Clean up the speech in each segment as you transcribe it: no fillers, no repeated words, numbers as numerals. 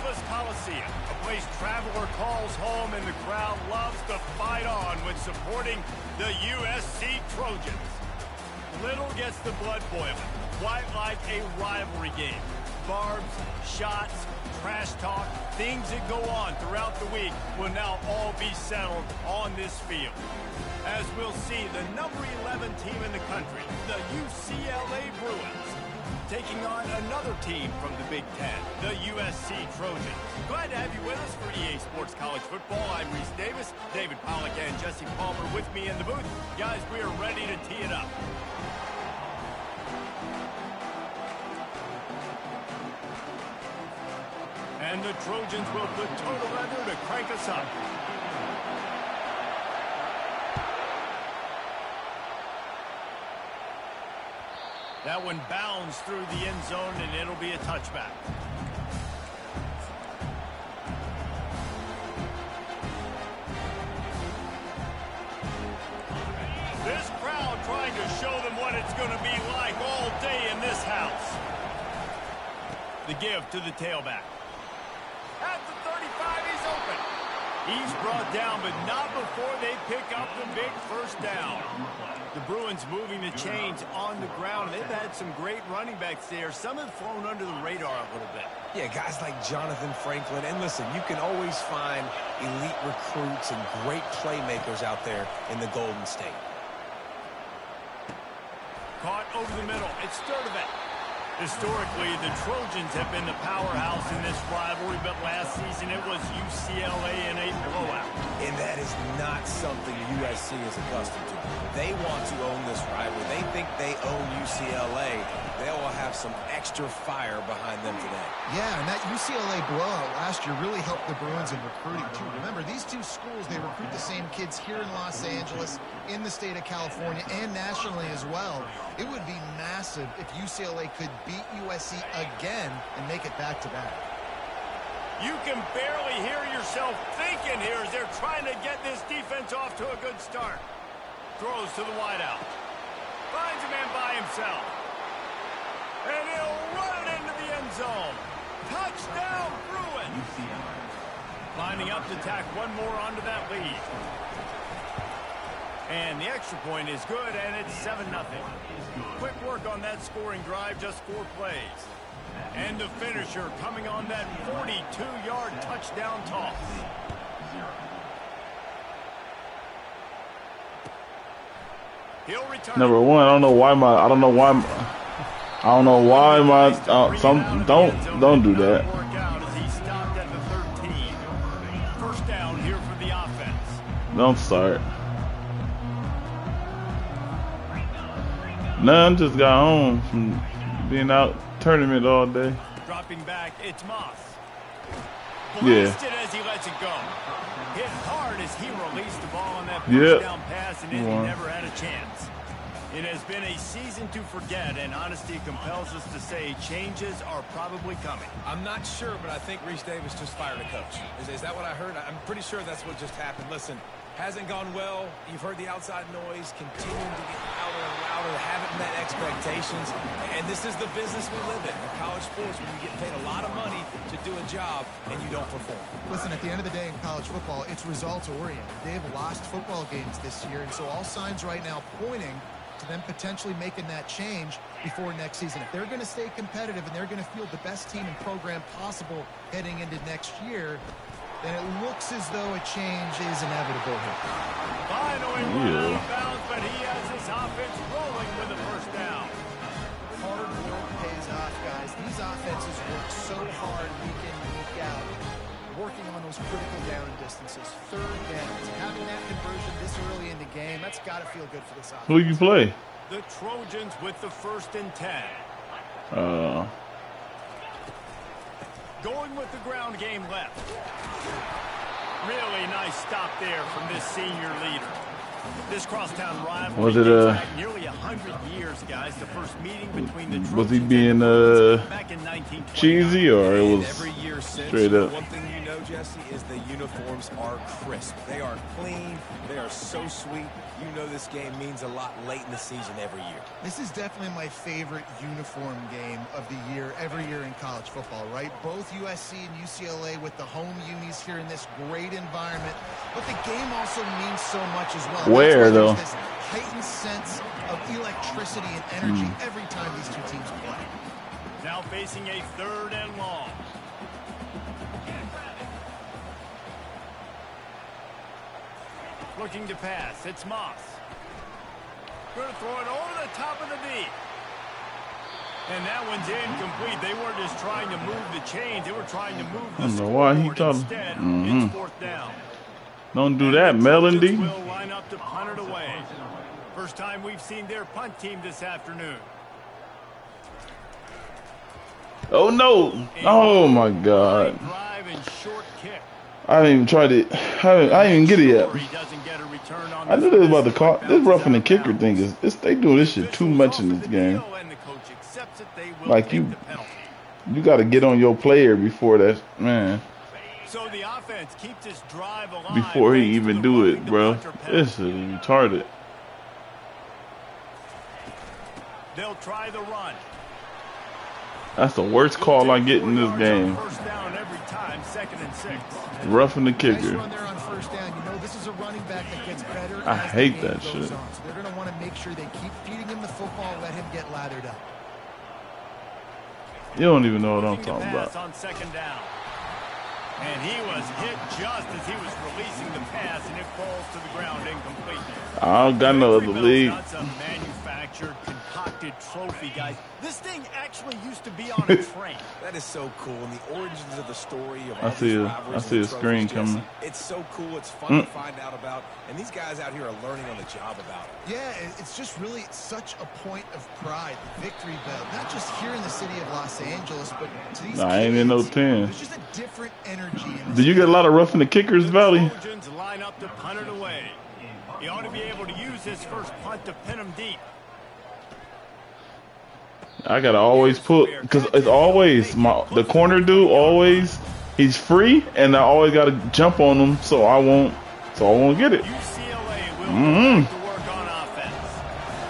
Coliseum, a place traveler calls home and the crowd loves to fight on when supporting the USC Trojans. Little gets the blood boiling, quite like a rivalry game. Barbs, shots, trash talk, things that go on throughout the week will now all be settled on this field. As we'll see, the number 11 team in the country, the UCLA Bruins, taking on another team from the Big Ten, the USC Trojans. Glad to have you with us for EA Sports College Football. I'm Reese Davis, David Pollack and Jesse Palmer with me in the booth. Guys, we are ready to tee it up. And the Trojans will put total leather to crank us up. That one bounds through the end zone, and it'll be a touchback. This crowd trying to show them what it's going to be like all day in this house. The give to the tailback. At the 35, he's open. He's brought down, but not before they pick up the big first down. The Bruins moving the chains on the ground. They've had some great running backs there. Some have flown under the radar a little bit. Yeah, guys like Jonathan Franklin. And listen, you can always find elite recruits and great playmakers out there in the Golden State. Caught over the middle. It's Sturdivant. Historically, the Trojans have been the powerhouse in this rivalry, but last season it was UCLA in a blowout. And that is not something USC is accustomed to. They want to own this rivalry. They think they own UCLA. They will have some extra fire behind them today. Yeah, and that UCLA blowout last year really helped the Bruins in recruiting, too. Remember, these two schools, they recruit the same kids here in Los Angeles, in the state of California, and nationally as well. It would be massive if UCLA could beat USC again and make it back-to-back. You can barely hear yourself thinking here as they're trying to get this defense off to a good start. Throws to the wideout. Finds a man by himself. And he'll run it into the end zone. Touchdown, Bruins! Lining up to tack one more onto that lead. And the extra point is good, and it's 7-0. Quick work on that scoring drive, just 4 plays. And the finisher coming on that 42-yard touchdown toss. He'll return. Number one, I don't know why don't do that. First down here for the offense. Don't start. None just got home from being out tournament all day. Dropping back, it's Moss. Yeah. Blasted as he lets it go. Hit hard as he released the ball on that first down pass, and then he never had a chance. It has been a season to forget, and honesty compels us to say changes are probably coming. I'm not sure, but I think Reese Davis just fired a coach. Is that what I heard? I'm pretty sure that's what just happened. Listen, hasn't gone well. You've heard the outside noise continuing to get louder and louder. Haven't met expectations. And this is the business we live in college sports, when you get paid a lot of money to do a job and you don't perform. Listen, at the end of the day in college football, it's results-oriented. They've lost football games this year, and so all signs right now pointing to them potentially making that change before next season. If they're going to stay competitive and they're going to field the best team and program possible heading into next year, then it looks as though a change is inevitable here. Finally run out of bounds, but he has his offense rolling with the first down. Hard work pays off, guys. These offenses work so hard week in, week out, working on those critical down distances, third downs. Having that conversion this early in the game, that's got to feel good for this offense. Who you play? The Trojans with the 1st and 10. Going with the ground game left. Really nice stop there from this senior leader. This crosstown rivalry was it nearly 100 years, guys. The first meeting between the was he being cheesy, or it was straight up? One thing you know, Jesse, is the uniforms are crisp. They are clean. They are so sweet. You know this game means a lot late in the season every year. This is definitely my favorite uniform game of the year, every year in college football, right? Both USC and UCLA with the home unis here in this great environment. But the game also means so much as well. Where, though? There's this heightened sense of electricity and energy every time these two teams play. Now facing a 3rd and long. Looking to pass. It's Moss. Going to throw it over the top of the D. And that one's incomplete. They weren't just trying to move the chains. They were trying to move the scoreboard. Instead, it's 4th down. Don't do that, Melody. Will line up to punt it away. First time we've seen their punt team this afternoon. Oh, no. Oh, my God. Drive and short kick. I didn't even try to. I didn't even get it yet. I knew they was about to call. This roughing the kicker thing is they doing this shit too much in this game. Like you got to get on your player before that, man. So the offense keeps this drive alive before he even do it, bro. This is retarded. They'll try the run. That's the worst call I get in this game. First down every time, 2nd and 6. Roughing the kicker. Nice run there on first down. You know, this is a running back that gets better. I hate that shit. So they're going to want to make sure they keep feeding him the football and let him get lathered up. You don't even know what I'm talking about. On 2nd down. And he was hit just as he was releasing the pass, and it falls to the ground incomplete. I don't got no other lead. That's a manufactured, concocted trophy, guys. This thing actually used to be on a train. That is so cool, and the origins of the story of I see a screen coming. It's so cool. It's fun to find out about, and these guys out here are learning on the job about it. Yeah, it's just really such a point of pride, the victory bell, not just here in the city of Los Angeles, but to these I ain't in no 10. There's just a different energy. Did you get a lot of roughing the kickers, Valley? Trojans line up to punt it away. He ought to be able to use his first punt to pin him deep. I gotta always put, because it's always the corner dude always, he's free, and I always gotta jump on him so I won't get it. UCLA will go back to work on offense.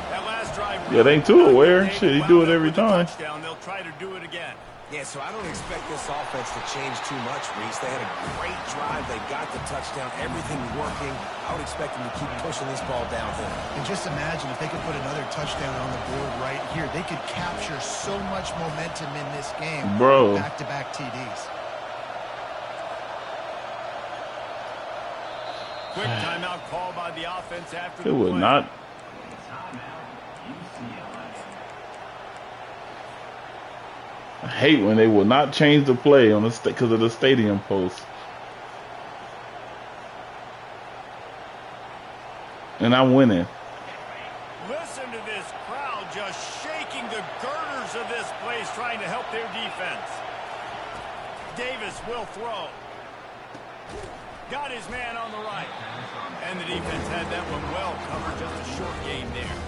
That last drive, Yeah, they ain't too aware. Shit, he do it every time. They'll try to do it again. Yeah, so I don't expect this offense to change too much, Reese. They had a great drive. They got the touchdown. Everything working. I would expect them to keep pushing this ball downhill. And just imagine if they could put another touchdown on the board right here. They could capture so much momentum in this game. Bro. Back-to-back TDs. Quick timeout call by the offense after It the would play. not. I hate when they will not change the play on the because of the stadium post. And I'm winning. Listen to this crowd just shaking the girders of this place, trying to help their defense. Davis will throw. Got his man on the right. And the defense had that one well covered, just a short game there.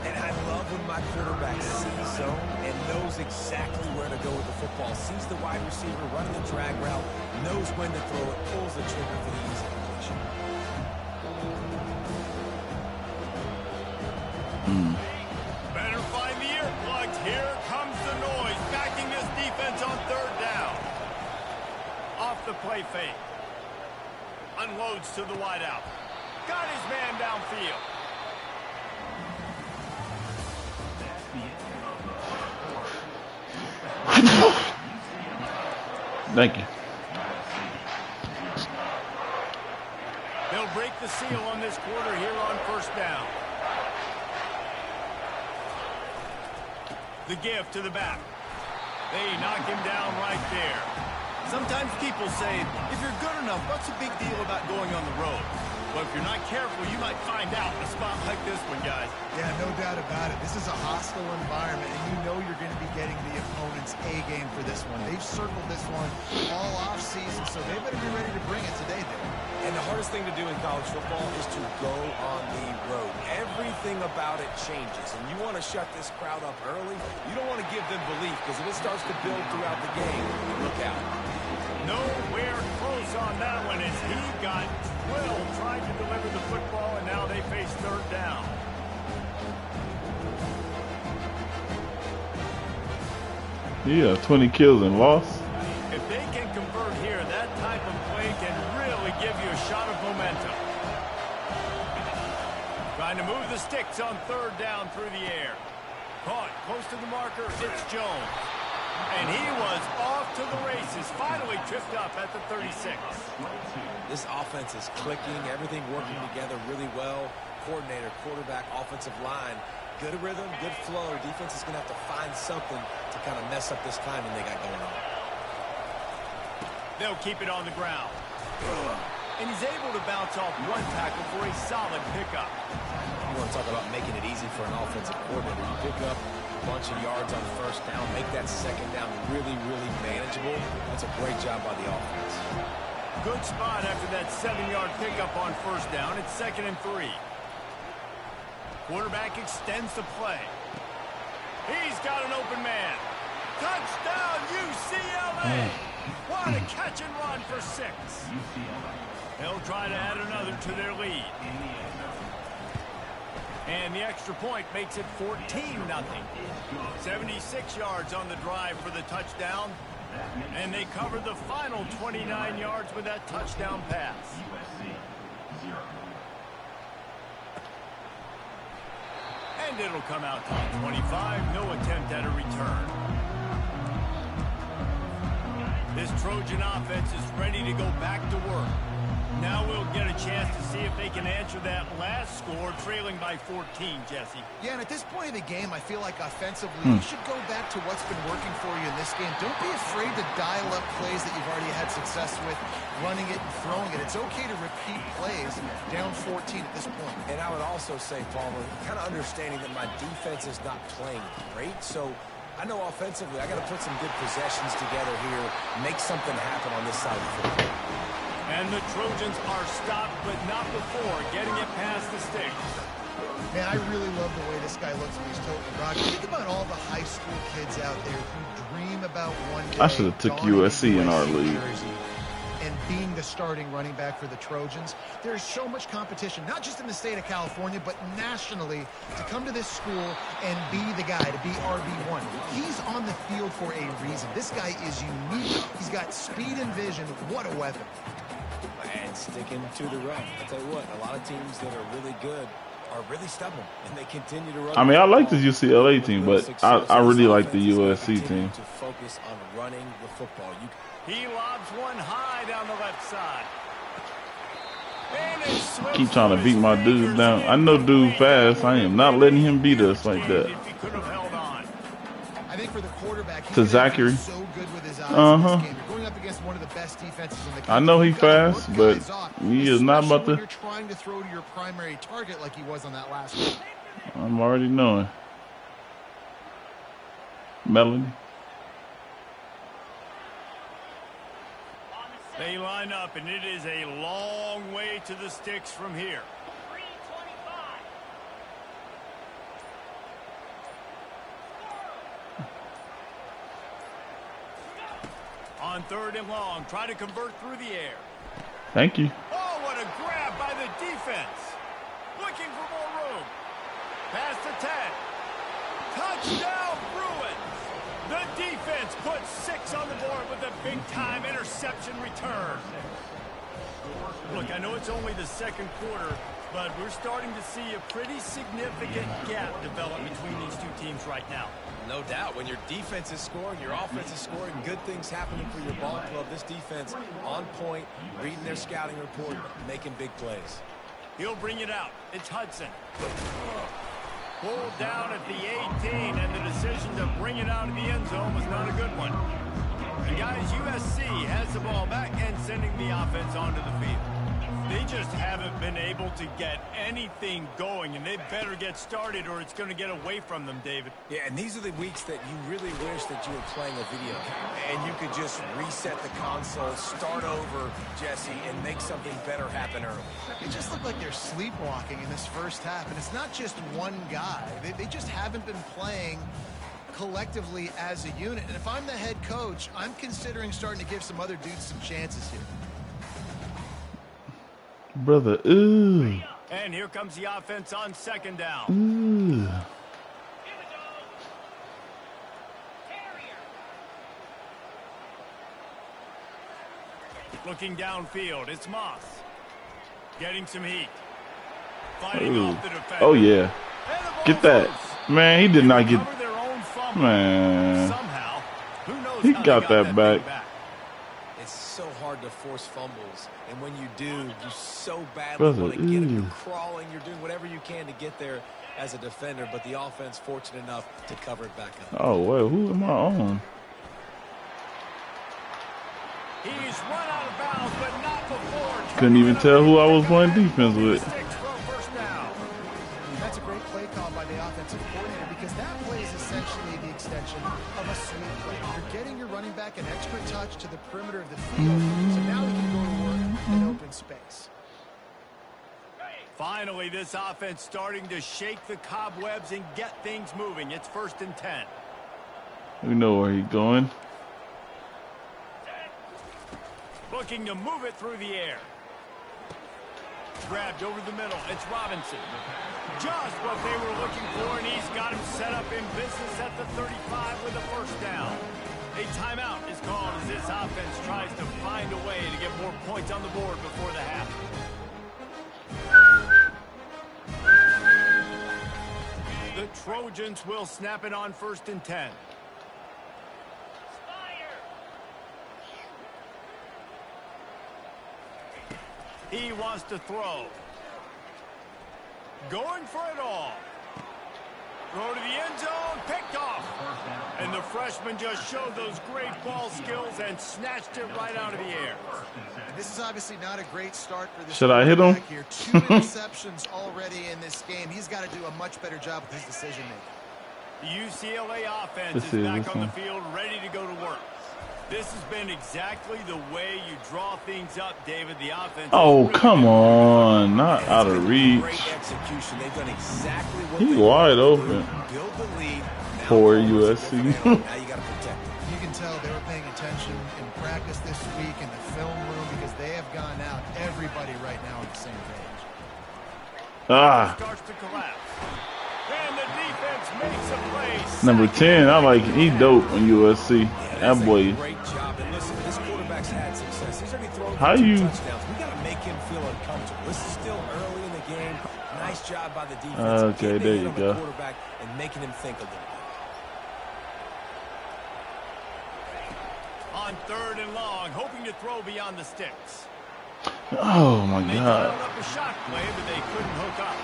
And I love when my quarterback sees zone and knows exactly where to go with the football. Sees the wide receiver running the drag route, knows when to throw it, pulls the trigger for the easy completion. Better find the earplugs. Here comes the noise, backing this defense on 3rd down. Off the play fake. Unloads to the wideout. Got his man downfield. Thank you. They'll break the seal on this quarter here on 1st down. The give to the back. They knock him down right there. Sometimes people say, if you're good enough, what's the big deal about going on the road? Well, if you're not careful, you might find out in a spot like this one, guys. Yeah, no doubt about it. This is a hostile environment, and you know you're going to be getting the opponent's A game for this one. They've circled this one all off season, so they better be ready to bring it today, though. And the hardest thing to do in college football is to go on the road. Everything about it changes, and you want to shut this crowd up early. You don't want to give than belief, because if it starts to build throughout the game, look out. Nowhere close on that one as he got drilled trying to deliver the football, and now they face third down. Yeah, 20 kills and loss. If they can convert here, that type of play can really give you a shot of momentum. Trying to move the sticks on third down through the air. Caught close to the marker, it's Jones. And he was off to the races, finally tripped up at the 36. This offense is clicking, everything working together really well. Coordinator, quarterback, offensive line. Good rhythm, good flow. Defense is going to have to find something to kind of mess up this timing they got going on. They'll keep it on the ground. And he's able to bounce off one tackle for a solid pickup. You want to talk about making it easy for an offensive coordinator. You pick up a bunch of yards on first down, make that second down really, really manageable. That's a great job by the offense. Good spot after that 7-yard pickup on first down. It's 2nd and 3. Quarterback extends the play. He's got an open man. Touchdown, UCLA! What a catch and run for 6. They'll try to add another to their lead. And the extra point makes it 14-0. 76 yards on the drive for the touchdown. And they cover the final 29 yards with that touchdown pass. And it'll come out to the 25. No attempt at a return. This Trojan offense is ready to go back to work. Now we'll get a chance to see if they can answer that last score, trailing by 14, Jesse. Yeah, and at this point of the game, I feel like offensively, you should go back to what's been working for you in this game. Don't be afraid to dial up plays that you've already had success with, running it and throwing it. It's okay to repeat plays down 14 at this point. And I would also say, Palmer, kind of understanding that my defense is not playing great, so I know offensively I got to put some good possessions together here, make something happen on this side of the football. And the Trojans are stopped, but not before getting it past the sticks. Man, I really love the way this guy looks when he's toting the rock. Think about all the high school kids out there who dream about one day. I should have took USC in our league. And being the starting running back for the Trojans. There's so much competition, not just in the state of California, but nationally, to come to this school and be the guy, to be RB1. He's on the field for a reason. This guy is unique. He's got speed and vision. What a weapon. And sticking to the run. I'll tell you what, a lot of teams that are really good are really stubborn, and they continue to run. I mean, I like this UCLA team, but I really like the USC team. To focus on running the football. He lobs one high down the left side. And keep trying to beat my dude down. I know dude fast. I am not letting him beat us like that. I think for the quarterback, to Zachary. So good with his eyes going up against one of the best defenses in the country. I know he fast, but he is not about to. You're trying to throw to your primary target like he was on that last one. I'm already knowing. Melanie. They line up, and it is a long way to the sticks from here. On 3rd and long, try to convert through the air. Thank you. Oh, what a grab by the defense. Looking for more room. Pass to 10. Touchdown, Bruins. The defense puts 6 on the board with a big-time interception return. Look, I know it's only the 2nd quarter, but we're starting to see a pretty significant gap develop between these two teams right now. No doubt. When your defense is scoring, your offense is scoring, good things happening for your ball club. This defense on point, reading their scouting report, making big plays. He'll bring it out. It's Hudson. Pulled down at the 18, and the decision to bring it out of the end zone was not a good one. And guys, USC has the ball back and sending the offense onto the field. They just haven't been able to get anything going, and they better get started or it's going to get away from them, David. Yeah, and these are the weeks that you really wish that you were playing a video game, and you could just reset the console, start over, Jesse, and make something better happen early. It just looked like they're sleepwalking in this first half, and it's not just one guy. They just haven't been playing collectively as a unit. And if I'm the head coach, I'm considering starting to give some other dudes some chances here. Brother, ooh. And here comes the offense on second down. Ooh. Looking downfield, it's Moss. Getting some heat. Fighting off the defender. Oh, yeah. Get that. Man, he did not get... Man. Somehow, who knows he how got that back. It's so hard to force fumbles, and when you do, you so badly want to get them. You're crawling, you're doing whatever you can to get there as a defender, but the offense fortunate enough to cover it back up. Oh, well, who am I on? He's run out of bounds, but not before. Couldn't even tell who I was playing defense with. That's a great play call by the offensive coordinator because that play is essentially the extension of a sweep play. You're getting your running back an extra touch to the perimeter of the field, so now he can go to work in open space. Finally, this offense starting to shake the cobwebs and get things moving. It's 1st and 10. We know where he's going. Looking to move it through the air. Grabbed over the middle. It's Robinson. Just what they were looking for, and he's got him set up in business at the 35 with a first down. A timeout is called as this offense tries to find a way to get more points on the board before the half. The Trojans will snap it on 1st and 10. He wants to throw. Going for it all. Throw to the end zone, picked off. And the freshman just showed those great ball skills and snatched it right out of the air. This is obviously not a great start for this. Should I hit him? Here. 2 interceptions already in this game. He's got to do a much better job with his decision making. The UCLA offense is back on the field, ready to go to work. This has been exactly the way you draw things up, David. The offense. Oh, come on. Not out of reach. Great execution. They've done exactly what He's wide open. Build the lead. Poor USC. Now you got to protect it. You can tell they were paying attention in practice this week in the film room because they have gone out. Everybody right now on the same page. Starts to collapse. And the defense makes a play. Number 10, I like he dope on USC. That boy. Great job. And listen, this quarterback's had success. He's already thrown How 2 you? touchdowns. We got to make him feel uncomfortable. This is still early in the game. Nice job by the defense. Okay, there you go. Quarterback and making him think a little bit. On 3rd and long, hoping to throw beyond the sticks. Oh my They God. dialed up a shot play, but they couldn't hook up.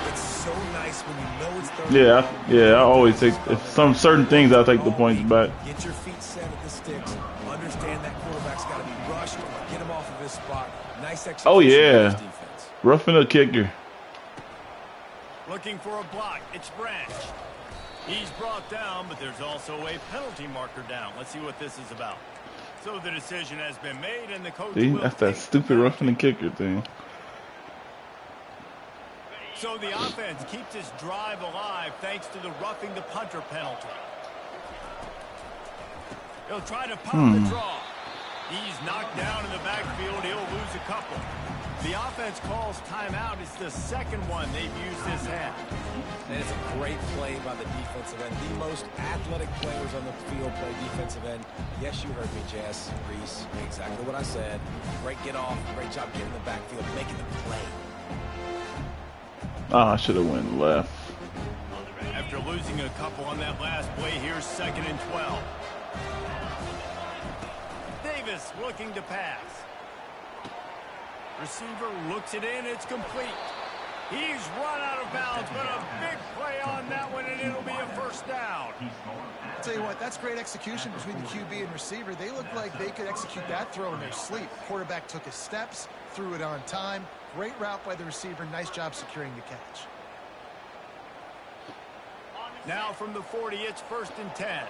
It's so nice when you know it's 3rd. Yeah. I always take some certain things. I take the points back. Get your feet set at the sticks. Understand that quarterback's got to be rushed. Get him off of his spot. Nice execution. Oh by his yeah. defense. Roughing the kicker. Looking for a block. It's Branch. He's brought down, but there's also a penalty marker down. Let's see what this is about. So the decision has been made, and the coach See, will that's that stupid roughing the kicker thing. So the offense keeps its drive alive thanks to the roughing the punter penalty. He'll try to pop the draw. He's knocked down in the backfield. He'll lose a couple. The offense calls timeout. It's the second one they've used this half. And it's a great play by the defensive end. The most athletic players on the field play defensive end. Yes, you heard me, Jess, Reese. Exactly what I said. Great get off. Great job getting in the backfield, making the play. I should have went left. After losing a couple on that last play, here's 2nd and 12. Davis looking to pass. Receiver looks it in. It's complete. He's run out of bounds, but a big play on that one, and it'll be a first down. I'll tell you what, that's great execution between the QB and receiver. They look like they could execute that throw in their sleep. Quarterback took his steps, threw it on time. Great route by the receiver. Nice job securing the catch. Now from the 40, it's 1st and 10.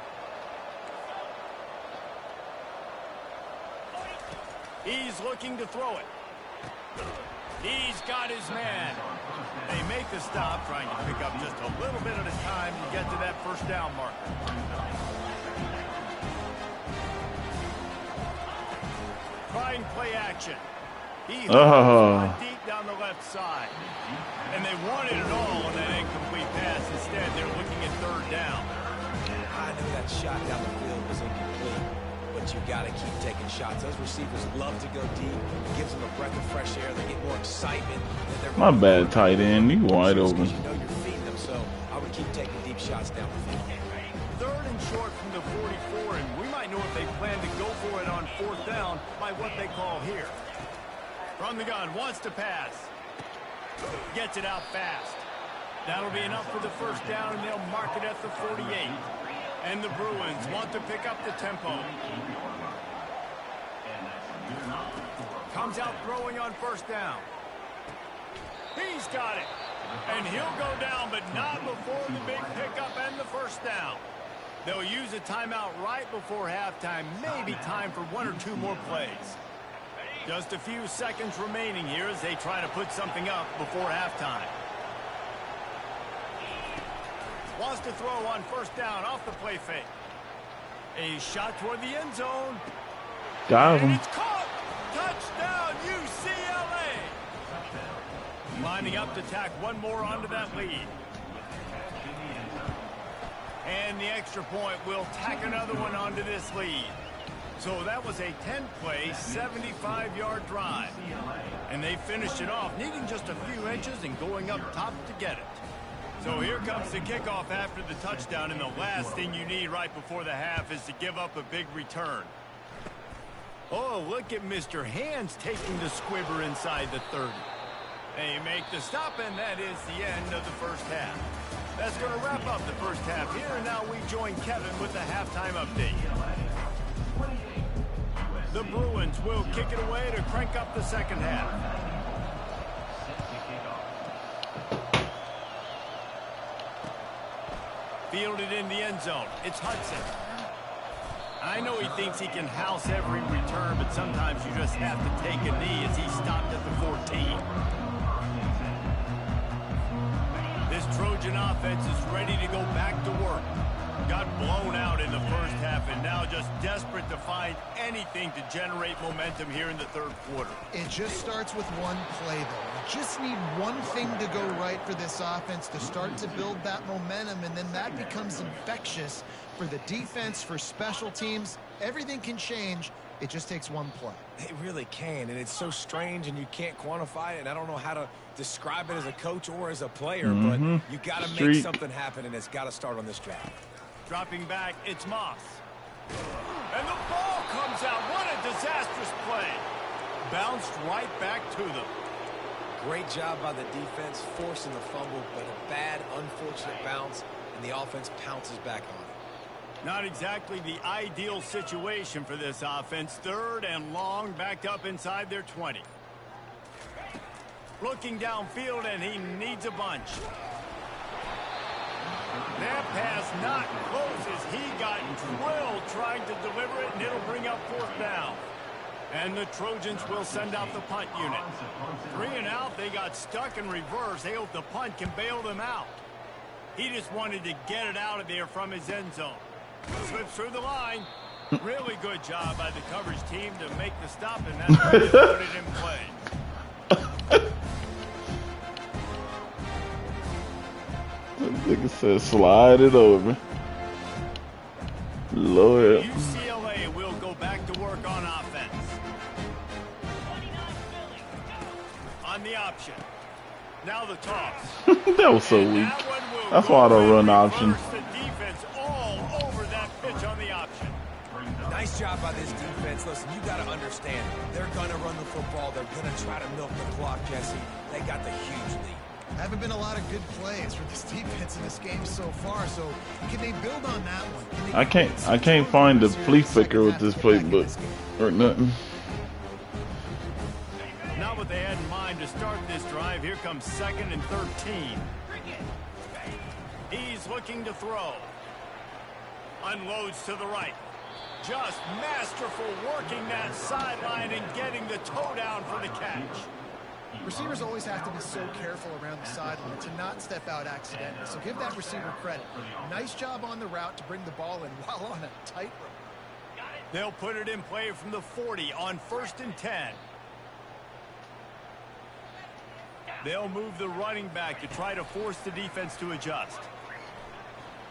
He's looking to throw it. He's got his man. They make the stop, trying to pick up just a little bit at a time to get to that first down marker. Trying play action. He hooks deep down the left side. And they wanted it all on that incomplete pass. Instead, they're looking at third down. I knew that shot down the field was incomplete, but you got to keep taking shots. Those receivers love to go deep. It gives them a breath of fresh air. They get more excitement. My bad, tight end. You wide open. You know you're feeding them, so I would keep taking deep shots down the field. Third and short from the 44, and we might know if they plan to go for it on fourth down by what they call here. From the gun, wants to pass. Gets it out fast. That'll be enough for the first down, and they'll mark it at the 48. And the Bruins want to pick up the tempo. Comes out throwing on first down. He's got it. And he'll go down, but not before the big pickup and the first down. They'll use a timeout right before halftime. Maybe time for one or two more plays. Just a few seconds remaining here as they try to put something up before halftime. Wants to throw on first down off the play fake. A shot toward the end zone. Got him. And it's caught. Touchdown, UCLA. Lining up to tack one more onto that lead. And the extra point will tack another one onto this lead. So that was a 10-play, 75-yard drive. And they finished it off, needing just a few inches and going up top to get it. So here comes the kickoff after the touchdown, and the last thing you need right before the half is to give up a big return. Oh, look at Mr. Hands taking the squibber inside the 30. They make the stop, and that is the end of the first half. That's going to wrap up the first half here, and now we join Kevin with the halftime update. The Bruins will kick it away to crank up the second half. Fielded in the end zone. It's Hudson. I know he thinks he can house every return, but sometimes you just have to take a knee as he stopped at the 14. This Trojan offense is ready to go back to work. Got blown out in the first half and now just desperate to find anything to generate momentum here in the third quarter. It just starts with one play, though. You just need one thing to go right for this offense to start to build that momentum, and then that becomes infectious for the defense, for special teams. Everything can change. It just takes one play. It really can, and it's so strange, and you can't quantify it, and I don't know how to describe it as a coach or as a player, but you got to make something happen, and it's got to start on this drive. Dropping back, it's Moss. And the ball comes out. What a disastrous play. Bounced right back to them. Great job by the defense, forcing the fumble, but a bad, unfortunate bounce, and the offense pounces back on it. Not exactly the ideal situation for this offense. Third and long, backed up inside their 20. Looking downfield, and he needs a bunch. That pass not close as he got drilled trying to deliver it, and it'll bring up fourth down. And the Trojans will send out the punt unit. 3 and out, they got stuck in reverse. They hope the punt can bail them out. He just wanted to get it out of there from his end zone. Slips through the line. Really good job by the coverage team to make the stop, and that's why they put it in play. That nigga said slide it over. Lord. UCLA will go back to work on offense. On the option. Now the toss. That was so weak. That's why I don't run option. The defense all over that pitch on the option. Nice job by this defense. Listen, you got to understand, they're going to run the football. They're going to try to milk the clock, Jesse. They got the huge lead. Haven't been a lot of good plays for this defense in this game so far, so can they build on that one? I can't find the flea flicker with this playbook or nothing. Not what they had in mind to start this drive. Here comes 2nd and 13. He's looking to throw. Unloads to the right. Just masterful working that sideline and getting the toe down for the catch. Receivers always have to be so careful around the sideline to not step out accidentally. So give that receiver credit. Nice job on the route to bring the ball in while on a tightrope. They'll put it in play from the 40 on 1st and 10. They'll move the running back to try to force the defense to adjust.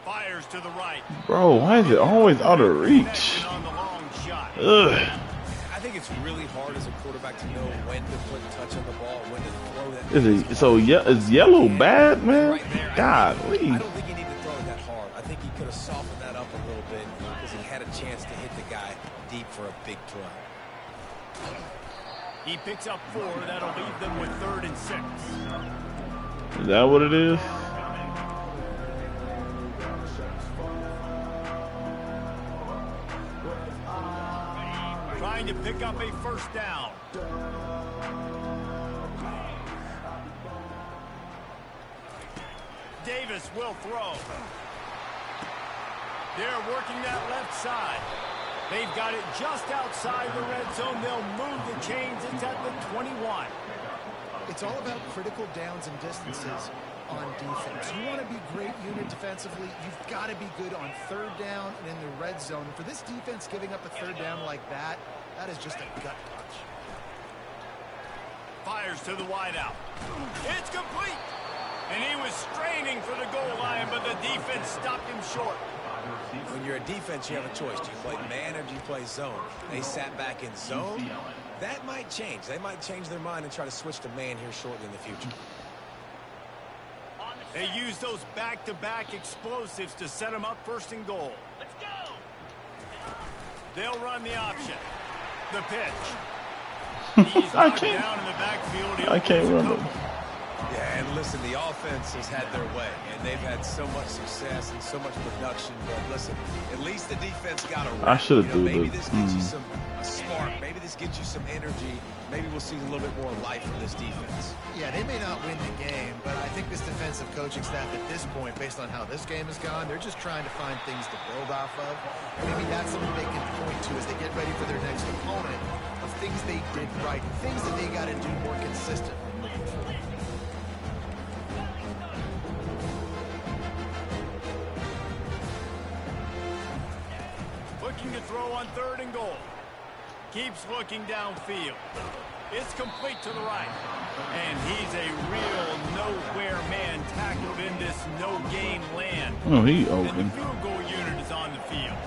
Fires to the right. Bro, why is it always out of reach? Ugh. I think it's really hard as a quarterback to know when to put touch on the ball, when to throw that. Is yellow bad, man? God, I don't think he needed to throw it that hard. I think he could have softened that up a little bit because he had a chance to hit the guy deep for a big throw. He picks up 4. That'll leave them with 3rd and 6. Is that what it is? Trying to pick up a 1st down. Davis will throw. They're working that left side. They've got it just outside the red zone. They'll move the chains. It's at the 21. It's all about critical downs and distances on defense. You want to be great unit defensively, you've got to be good on 3rd down and in the red zone. For this defense giving up a 3rd down like that, that is just a gut punch. Fires to the wideout. It's complete. And he was straining for the goal line, but the defense stopped him short. When you're a defense, you have a choice. Do you play man or do you play zone? They sat back in zone. That might change. They might change their mind and try to switch to man here shortly in the future. They use those back-to-back explosives to set them up 1st and goal. Let's go. They'll run the option. The pitch. He's knocked down in the backfield. I can't run them. Yeah, and listen, the offense has had their way, and they've had so much success and so much production. But listen, at least the defense got a run. I should have done maybe this gets you a spark. Maybe this gets you some energy. Maybe we'll see a little bit more life from this defense. Yeah, they may not win the game, but I think this defensive coaching staff at this point, based on how this game has gone, they're just trying to find things to build off of. Maybe that's something they can point to as they get ready for their next opponent, of things they did right, things that they got to do more consistently. Looking to throw on 3rd and goal. Keeps looking downfield. It's complete to the right. And he's a real nowhere man tackled in this no-gain land. Oh, he open. And the field goal unit is on the field.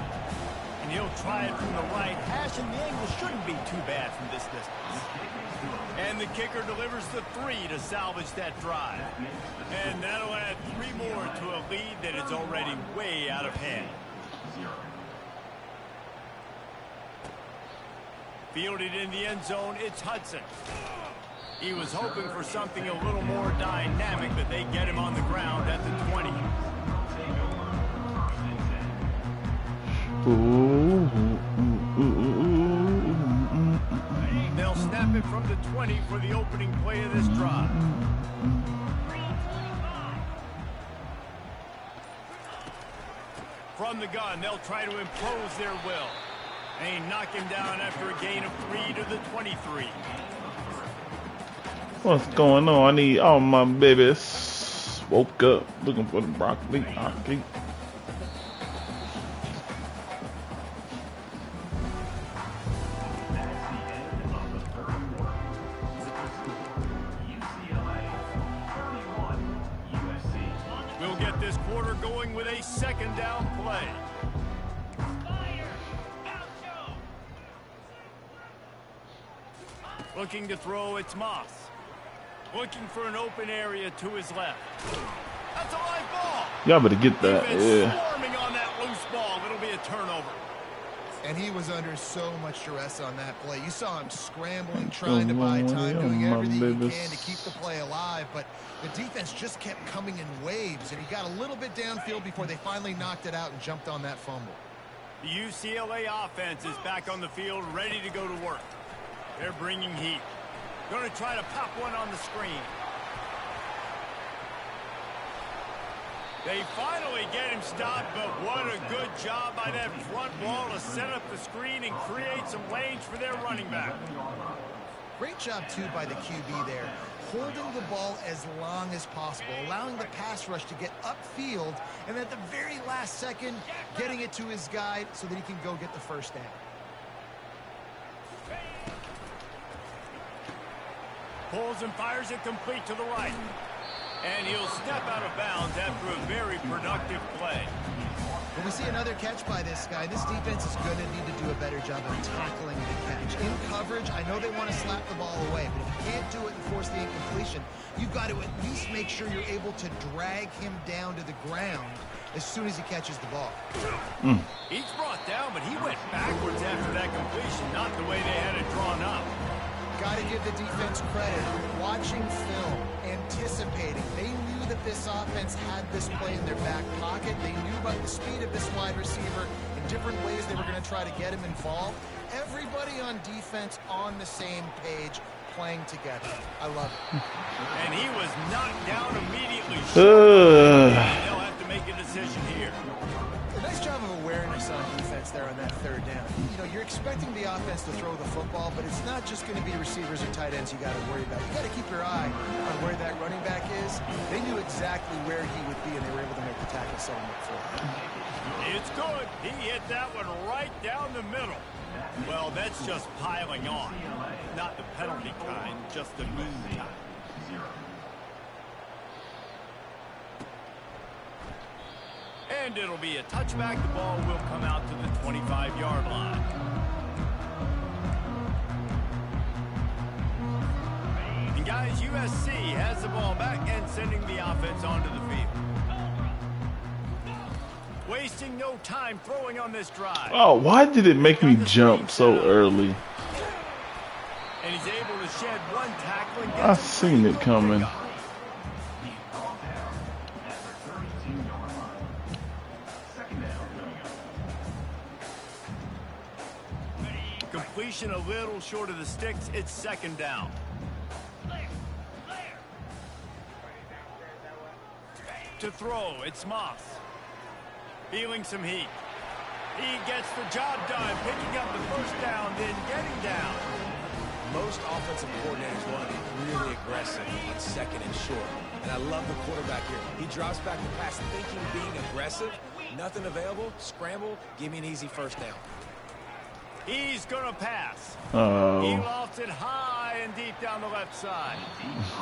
And he'll try it from the right hash, and the angle shouldn't be too bad from this distance. And the kicker delivers the 3 to salvage that drive. And that'll add 3 more to a lead that is already way out of hand. Fielded in the end zone, it's Hudson. He was hoping for something a little more dynamic, but they get him on the ground at the 20. They'll snap it from the 20 for the opening play of this drive. From the gun, they'll try to impose their will. They knock him down after a gain of 3 to the 23. What's going on? I need all my babies. Woke up looking for the broccoli. Okay. We'll get this quarter going with a 2nd down play. Looking to throw, it's Moss. Looking for an open area to his left. That's a live ball. Y'all better get that. Yeah. Swarming on that loose ball. It'll be a turnover. And he was under so much duress on that play. You saw him scrambling, trying to buy time, doing everything he can to keep the play alive. But the defense just kept coming in waves, and he got a little bit downfield before they finally knocked it out and jumped on that fumble. The UCLA offense is back on the field, ready to go to work. They're bringing heat. Going to try to pop one on the screen. They finally get him stopped, but what a good job by that front wall to set up the screen and create some lanes for their running back. Great job, too, by the QB there, holding the ball as long as possible, allowing the pass rush to get upfield, and at the very last second, getting it to his guy so that he can go get the first down. Pulls and fires it complete to the right. And he'll step out of bounds after a very productive play. When we see another catch by this guy, this defense is going to need to do a better job of tackling the catch. In coverage, I know they want to slap the ball away, but if you can't do it and force the incompletion, you've got to at least make sure you're able to drag him down to the ground as soon as he catches the ball. He's brought down, but he went backwards after that completion, not the way they had it drawn up. Got to give the defense credit. Watching film, anticipating. They knew that this offense had this play in their back pocket. They knew about the speed of this wide receiver in different ways they were going to try to get him involved. Everybody on defense on the same page, playing together. I love it. And he was knocked down immediately. They'll have to make a decision here. A nice job of awareness on defense there on that third down. You know, you're expecting the offense to throw the football, but it's not just going to be receivers or tight ends you got to worry about. You got to keep your eye on where that running back is. They knew exactly where he would be, and they were able to make the tackle settlement for him. It's good. He hit that one right down the middle. Well, that's just piling on. Not the penalty kind, just the mean kind. And it'll be a touchback. The ball will come out to the 25-yard line. And guys, USC has the ball back and sending the offense onto the field. Wasting no time throwing on this drive. Oh, why did it make me jump so early? And he's able to shed one tackle and I seen it coming. Completion a little short of the sticks. It's second down. To throw, it's Moss. Feeling some heat. He gets the job done, picking up the first down, then getting down. Most offensive coordinators want to be really aggressive on second and short. And I love the quarterback here. He drops back the pass thinking being aggressive. Nothing available. Scramble. Give me an easy first down. He's going to pass. Oh. He lofts it high and deep down the left side.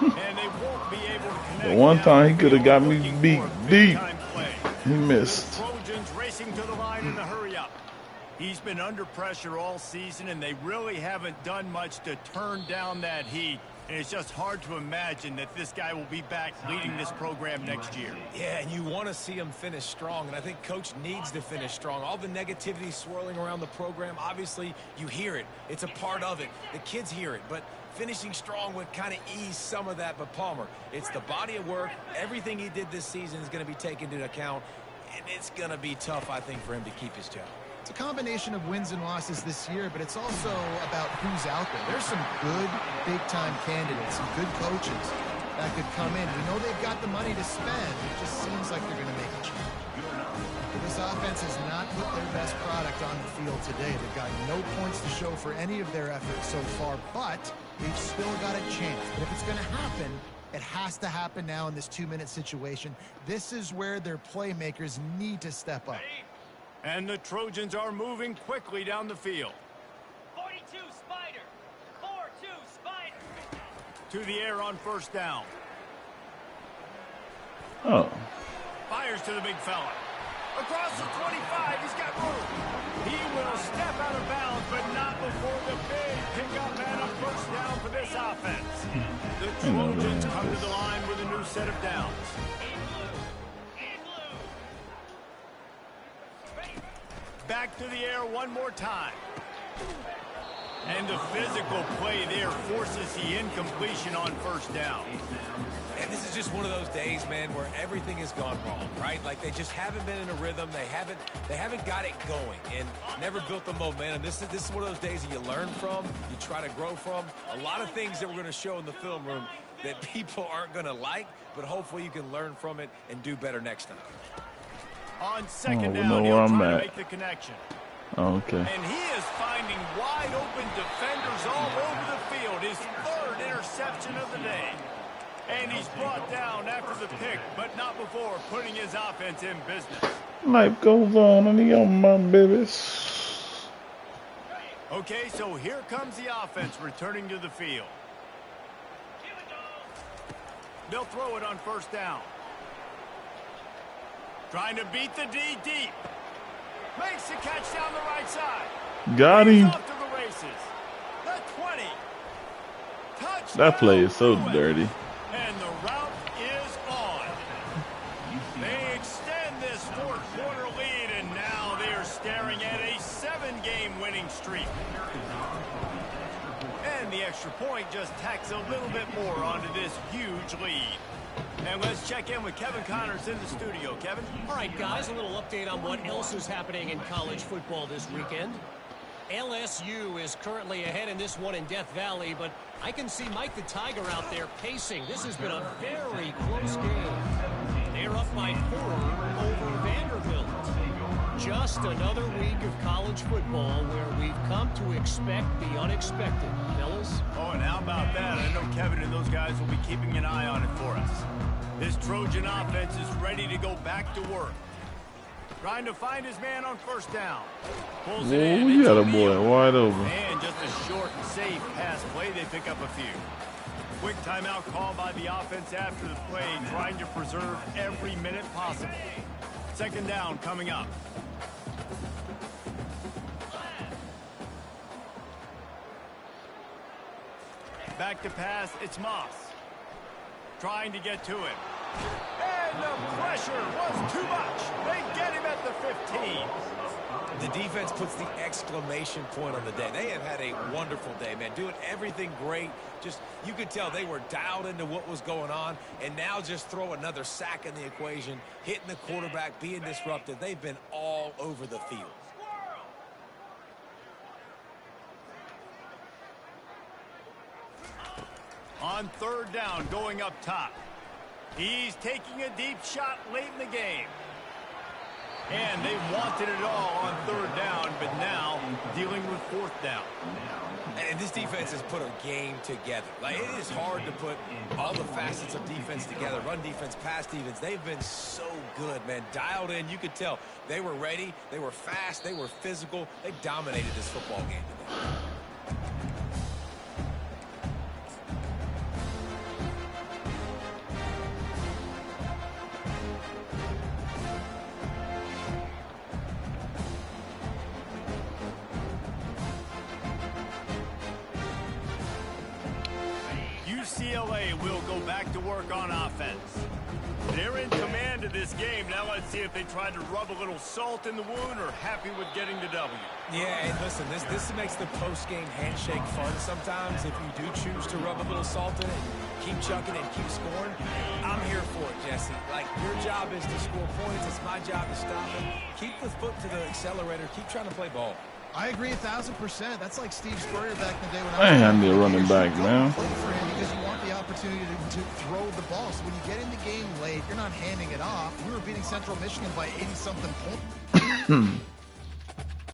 And they won't be able to connect. The one time he could have got me beat deep. He missed. The Trojans racing to the line in a hurry up. He's been under pressure all season, and they really haven't done much to turn down that heat. And it's just hard to imagine that this guy will be back leading this program next year. Yeah, and you want to see him finish strong, and I think Coach needs to finish strong. All the negativity swirling around the program, obviously, you hear it. It's a part of it. The kids hear it, but finishing strong would kind of ease some of that. But Palmer, it's the body of work. Everything he did this season is going to be taken into account, and it's going to be tough, I think, for him to keep his job. It's a combination of wins and losses this year, but it's also about who's out there. There's some good big-time candidates, some good coaches that could come in. We know they've got the money to spend. It just seems like they're going to make a change. But this offense has not put their best product on the field today. They've got no points to show for any of their efforts so far, but they've still got a chance. But if it's going to happen, it has to happen now in this 2-minute situation. This is where their playmakers need to step up. And the Trojans are moving quickly down the field. 42 Spider. 4-2 Spider. To the air on first down. Oh. Fires to the big fella. Across the 25, he's got room. He will step out of bounds, but not before the big pickup and a first down for this offense. The Trojans come to the line with a new set of downs. Back to the air one more time. And the physical play there forces the incompletion on first down. And this is just one of those days, man, where everything has gone wrong, right? Like they just haven't been in a rhythm. They haven't got it going and never built the momentum. This is one of those days that you learn from, you try to grow from. A lot of things that we're going to show in the film room that people aren't going to like, but hopefully you can learn from it and do better next time. On second down, he'll try to make the connection. Oh, okay. And he is finding wide open defenders all over the field. His third interception of the day. And he's brought down after the pick, but not before putting his offense in business. Life goes on and on, my babies. Okay, so here comes the offense returning to the field. They'll throw it on first down. Trying to beat the D deep. Makes the catch down the right side. Got He's him. off to the races. The 20. Touchdown. That play is so dirty. And the route is on. They extend this fourth-quarter lead, and now they are staring at a 7-game winning streak. And the extra point just tacks a little bit more onto this huge lead. And let's check in with Kevin Connors in the studio. Kevin? All right, guys, a little update on what else is happening in college football this weekend. LSU is currently ahead in this one in Death Valley, but I can see Mike the Tiger out there pacing. This has been a very close game. They're up by 4 over Vanderbilt. Just another week of college football where we've come to expect the unexpected, fellas. Oh, and how about that? I know Kevin and those guys will be keeping an eye on it for us. This Trojan offense is ready to go back to work. Trying to find his man on first down. Pulls it in. You got a boy wide open. And just a short and safe pass play. They pick up a few. Quick timeout call by the offense after the play, trying to preserve every minute possible. Second down coming up. Back to pass, it's Moss. Trying to get to him. And the pressure was too much. They get him at the 15. The defense puts the exclamation point on the day. They have had a wonderful day, man. Doing everything great. Just, you could tell they were dialed into what was going on. And now just throw another sack in the equation. Hitting the quarterback, being disruptive. They've been all over the field. On third down, going up top. He's taking a deep shot late in the game. And they wanted it all on third down, but now dealing with fourth down. And this defense has put a game together. Like, it is hard to put all the facets of defense together. Run defense, pass defense. They've been so good, man. Dialed in. You could tell they were ready. They were fast. They were physical. They dominated this football game today. UCLA will go back to work on offense. They're in command of this game. Now let's see if they try to rub a little salt in the wound or happy with getting the W. Yeah, and listen, this makes the post-game handshake fun sometimes if you do choose to rub a little salt in it, keep chucking and keep scoring. I'm here for it, Jesse. Like, your job is to score points. It's my job to stop it. Keep the foot to the accelerator. Keep trying to play ball. I agree 1,000%. That's like Steve Spurrier back in the day when I ain't was had me a running back, man. play for him because you want the opportunity to throw the ball. So when you get in the game late, you're not handing it off. We were beating Central Michigan by 80-something points.